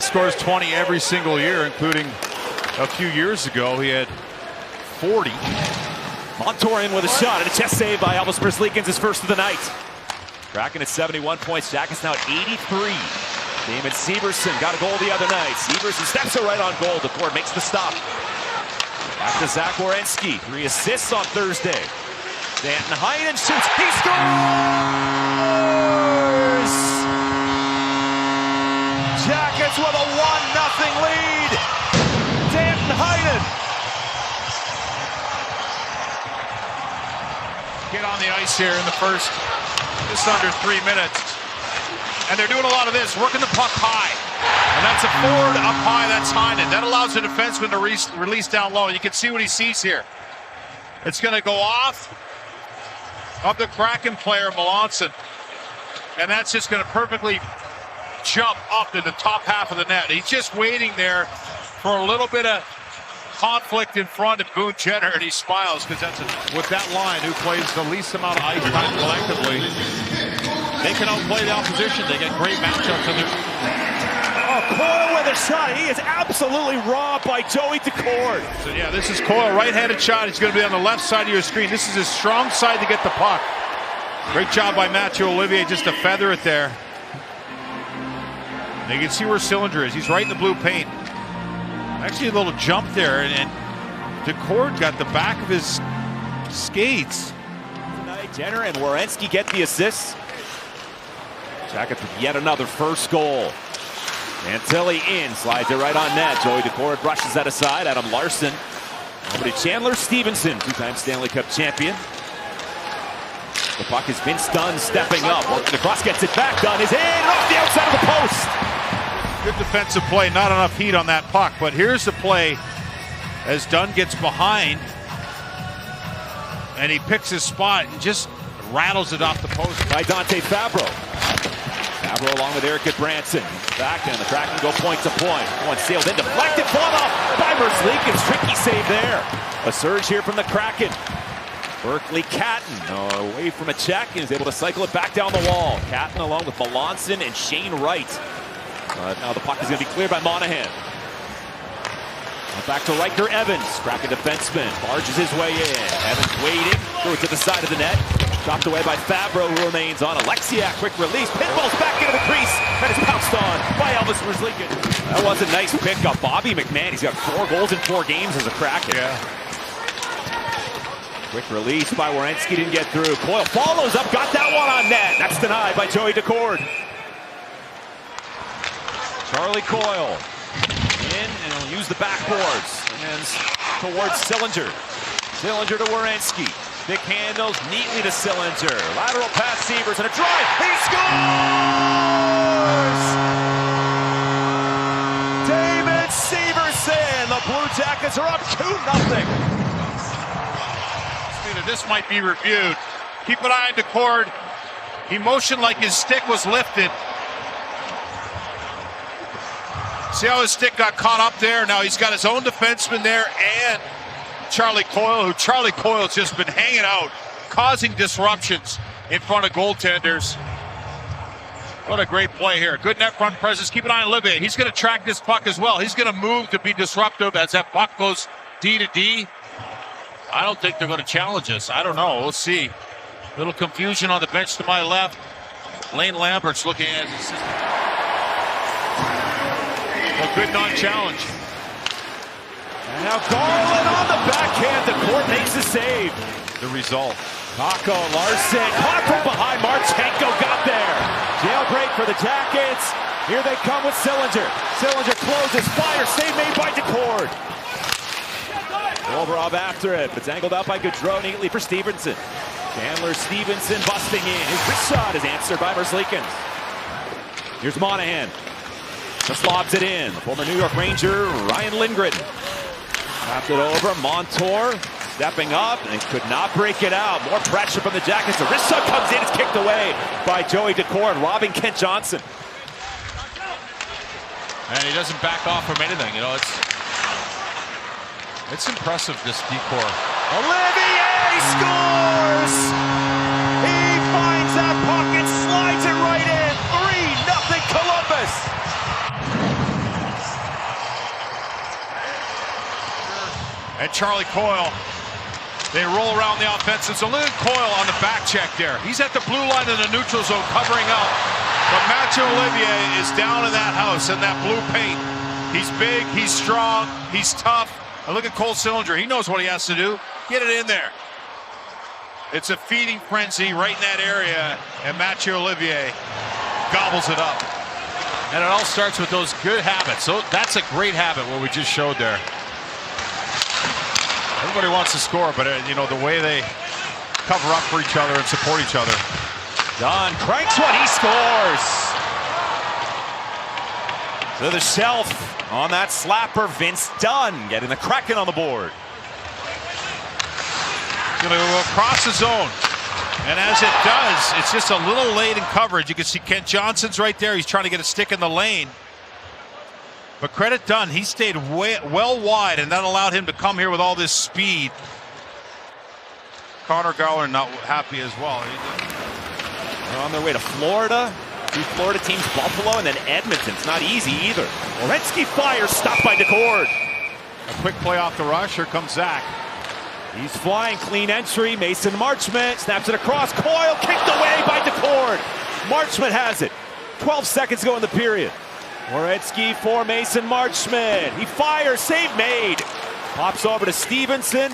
scores 20 every single year, including a few years ago. He had 40. Montour in with a shot, and a chest save by Elvis Merzlikins, his first of the night. Kraken at 71 points. Jackets now at 83. Damon Severson got a goal the other night. Severson steps it right on goal. Daccord makes the stop. Back to Zach Werenski. 3 assists on Thursday. Danton Heinen shoots. He scores! Jackets with a 1-0 lead. Danton Heinen. Get on the ice here in the first, just under 3 minutes. And they're doing a lot of this, working the puck high. And that's a forward up high, that's Heinen. That allows the defenseman to release down low. You can see what he sees here. It's going to go off of the Kraken player, Melanson. And that's just going to perfectly jump up to the top half of the net. He's just waiting there for a little bit of conflict in front of Boone Jenner, and he smiles because that's with that line, who plays the least amount of ice time collectively. They can outplay the opposition. They get great matchups. Oh, Coyle with a shot. He is absolutely robbed by Joey Daccord. So yeah, this is Coyle, right-handed shot. He's going to be on the left side of your screen. This is his strong side to get the puck. Great job by Mathieu Olivier just to feather it there. And you can see where Sillinger is. He's right in the blue paint. Actually, a little jump there, and Daccord got the back of his skates. Tonight, Jenner and Werenski get the assists. Jackets with yet another first goal. Antilli in, slides it right on net. Joey Daccord brushes that aside. Adam Larson. Over to Chandler Stevenson, 2-time Stanley Cup champion. The puck is Vince Dunn stepping up. Working across, gets it back. Dunn is in, off the outside of the post. Good defensive play, not enough heat on that puck. But here's the play as Dunn gets behind. And he picks his spot and just rattles it off the post. By Dante Fabro. Fabro along with Eric Branson. Back and the Kraken go point to point. One sailed in, deflected, fought off by Merzlikins. Tricky save there. A surge here from the Kraken. Berkeley Catton away from a check and is able to cycle it back down the wall. Catton along with Melanson and Shane Wright. But now the puck is going to be cleared by Monahan. Back to Riker Evans. Kraken defenseman barges his way in. Evans waiting. Throw it to the side of the net. Chopped away by Fabro, who remains on. Alexiak, quick release. Pinballs back into the crease. And is pounced on by Elvis Merzlikins. That was a nice pickup. Bobby McMahon, he's got 4 goals in 4 games as a Kraken. Yeah. Quick release by Werenski, didn't get through. Coyle follows up, got that one on net. That's denied by Joey Daccord. Charlie Coyle in, and he'll use the backboards. Hands towards Sillinger. Sillinger to Werenski. Thick handles neatly to Sillinger. Lateral pass, Severson, and a drive. He scores! David Severson. The Blue Jackets are up 2-0. this might be reviewed. Keep an eye on Daccord. He motioned like his stick was lifted. See how his stick got caught up there? Now he's got his own defenseman there and Charlie Coyle, who Charlie Coyle's just been hanging out, causing disruptions in front of goaltenders. What a great play here. Good net front presence. Keep an eye on Olivier. He's going to track this puck as well. He's going to move to be disruptive as that puck goes D to D. I don't think they're going to challenge us. I don't know. We'll see. Little confusion on the bench to my left. Lane Lambert's looking at it. A good non-challenge. And now Garland on the backhand. The court makes the save. The result. Paco Larson caught from behind. Marchenko got there. Jailbreak for the Jackets. Here they come with Sillinger. Sillinger closes. Fire. Save made by Daccord. Volvarov after it, but it's angled out by Gaudreau neatly for Stevenson. Chandler Stevenson busting in. His wrist shot is answered by Merzlikins. Here's Monahan. Just lobs it in. The former New York Ranger, Ryan Lindgren. Tapped it over. Montour stepping up and could not break it out. More pressure from the Jackets. The wrist shot comes in. It's kicked away by Joey Daccord, robbing Kent Johnson. And he doesn't back off from anything. You know, it's impressive, this decor. Olivier scores! He finds that puck and slides it right in. 3-0 Columbus. and Charlie Coyle. They roll around the offensive zone. Look at Coyle on the back check there. He's at the blue line in the neutral zone covering up. But Mathieu Olivier is down in that house in that blue paint. He's big, he's strong, he's tough. And look at Cole Sillinger. He knows what he has to do. Get it in there. It's a feeding frenzy right in that area, and Mathieu Olivier gobbles it up. And it all starts with those good habits. So that's a great habit, what we just showed there. Everybody wants to score, but you know, the way they cover up for each other and support each other. Dunn cranks one, he scores! To the shelf on that slapper, Vince Dunn getting the Kraken on the board. Going to go across the zone. And as it does, it's just a little late in coverage. You can see Kent Johnson's right there. He's trying to get a stick in the lane. But credit Dunn, he stayed well wide, and that allowed him to come here with all this speed. Connor Garland not happy as well. They're on their way to Florida. Two Florida teams, Buffalo and then Edmonton. It's not easy either. Werenski fires, stopped by DeCord. A quick play off the rush. Here comes Zach. He's flying, clean entry. Mason Marchment snaps it across. Coyle kicked away by DeCord. Marchment has it. 12 seconds to go in the period. Werenski for Mason Marchment. He fires, save made. Pops over to Stevenson.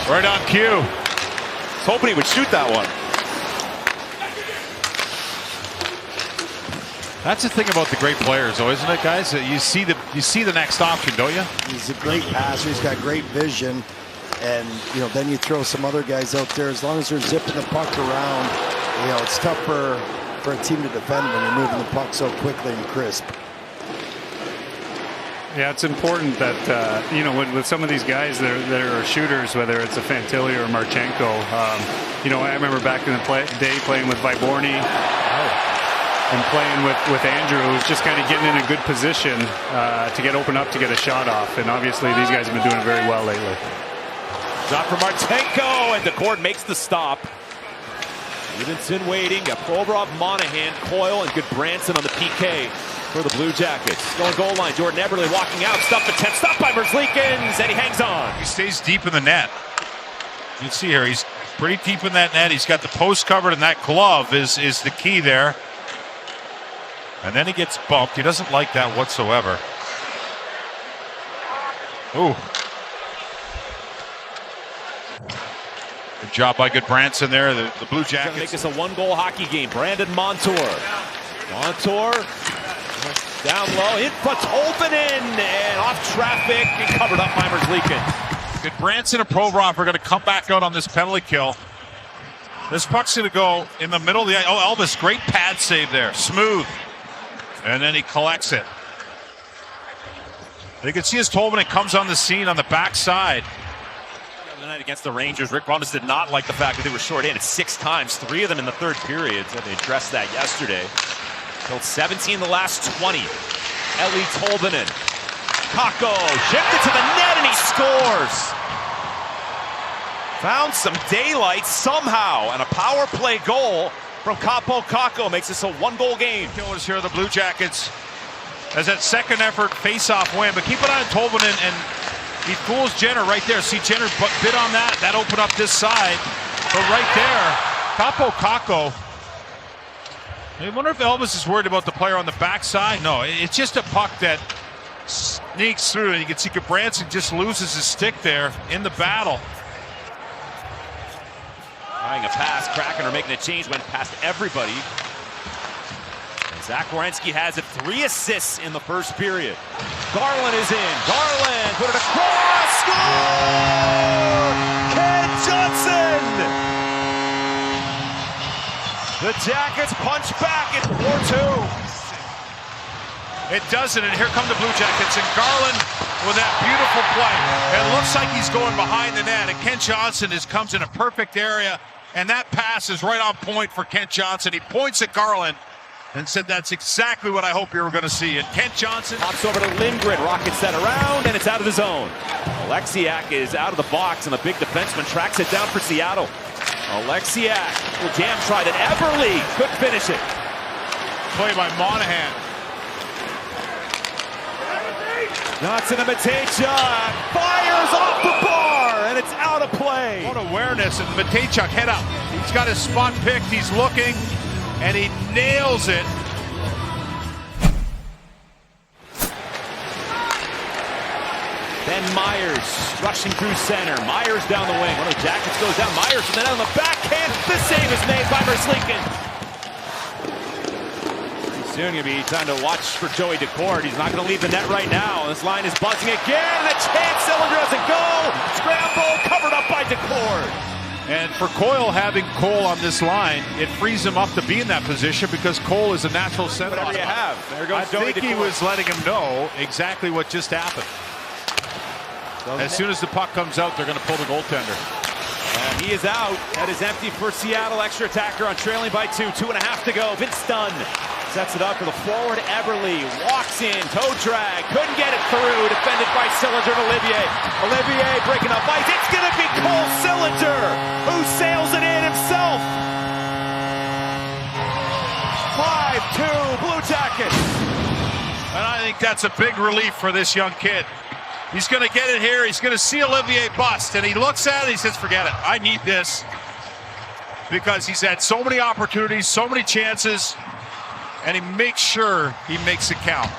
Right on cue. Was hoping he would shoot that one. That's the thing about the great players, though, isn't it, guys? You see the next option, don't you? He's a great passer. He's got great vision, and then you throw some other guys out there. As long as they're zipping the puck around, it's tough for a team to defend when you're moving the puck so quickly and crisp. Yeah, it's important that with some of these guys that are shooters, whether it's a Fantilli or Marchenko. I remember back in the day playing with Vyborny. And playing with Andrew, who's just kind of getting in a good position to get open up to get a shot off. And obviously these guys have been doing it very well lately. Shot for Marchenko, and DeCord makes the stop. Stevenson waiting, got Provorov, Monahan, Coyle, and Goodbranson on the PK for the Blue Jackets. Going goal line, Jordan Eberle walking out, stuffed attempt, stopped by Merzlikins, and he hangs on. He stays deep in the net. You can see here, he's pretty deep in that net. He's got the post covered, and that glove is the key there. And then he gets bumped. He doesn't like that whatsoever. Ooh. Good job by Goodbranson there. The Blue Jackets. Gonna make this a one-goal hockey game. Brandon Montour. Montour down low. Hit for Tolvanen. And off traffic. And covered up by Merzlikins. Goodbranson and Provorov are going to come back out on this penalty kill. This puck's going to go in the middle of the ice. Oh, Elvis, great pad save there. Smooth. And then he collects it. You can see as Tolvanen comes on the scene on the backside. The night against the Rangers, Rick Bonus did not like the fact that they were short-handed 6 times, 3 of them in the third period. And they addressed that yesterday. Killed 17 the last 20. Eeli Tolvanen. Kakko chipped it to the net and he scores. Found some daylight somehow, and a power play goal from Kaapo Kakko makes this a one-goal game. Killers here, the Blue Jackets, as that second effort face-off win. But keep an eye on Tolvanen, and he fools Jenner right there. See Jenner bid on that. That opened up this side. But right there, Kaapo Kakko. I wonder if Elvis is worried about the player on the backside. No, it's just a puck that sneaks through, and you can see Goodbranson just loses his stick there in the battle. Trying a pass, Kraken are making a change, went past everybody. And Zach Werenski has it, 3 assists in the first period. Garland is in, Garland put it across, score! Kent Johnson! The Jackets punch back at 4-2. It doesn't, and here come the Blue Jackets, and Garland with that beautiful play. It looks like he's going behind the net, and Kent Johnson comes in a perfect area, and that pass is right on point for Kent Johnson. He points at Garland and said, that's exactly what I hope you were going to see. And Kent Johnson pops over to Lindgren, rockets that around, and it's out of the zone. Alexiak is out of the box, and the big defenseman tracks it down for Seattle. Alexiak will jam try it. Eberle couldn't finish it. Play by Monahan. Johnson and Matejchuk fires off the bar, and it's out of play. What awareness, and Matejchuk head up. He's got his spot picked, he's looking, and he nails it. Ben Myers rushing through center. Myers down the wing. One of the Jackets goes down. Myers and then on the backhand. The save is made by Merzlikins. Soon going to be time to watch for Joey Daccord. He's not going to leave the net right now. This line is buzzing again. And a chance. Sillinger doesn't go. Scramble covered up by Daccord. And for Coyle, having Cole on this line, it frees him up to be in that position because Cole is a natural center. Whatever you have. There goes I Joey think he Daccord. was letting him know exactly what just happened. As soon as the puck comes out, they're going to pull the goaltender. And he is out. That is empty for Seattle. Extra attacker on trailing by 2. 2.5 to go. Vince Dunn sets it up for the forward. Eberle walks in. Toe drag. Couldn't get it through. Defended by Sillinger and Olivier. Olivier breaking up ice. It's going to be Cole Sillinger who sails it in himself. 5-2 Blue Jackets. And I think that's a big relief for this young kid. He's going to get it here. He's going to see Olivier bust. And he looks at it. He says, forget it. I need this. Because he's had so many opportunities, so many chances. And he makes sure he makes it count.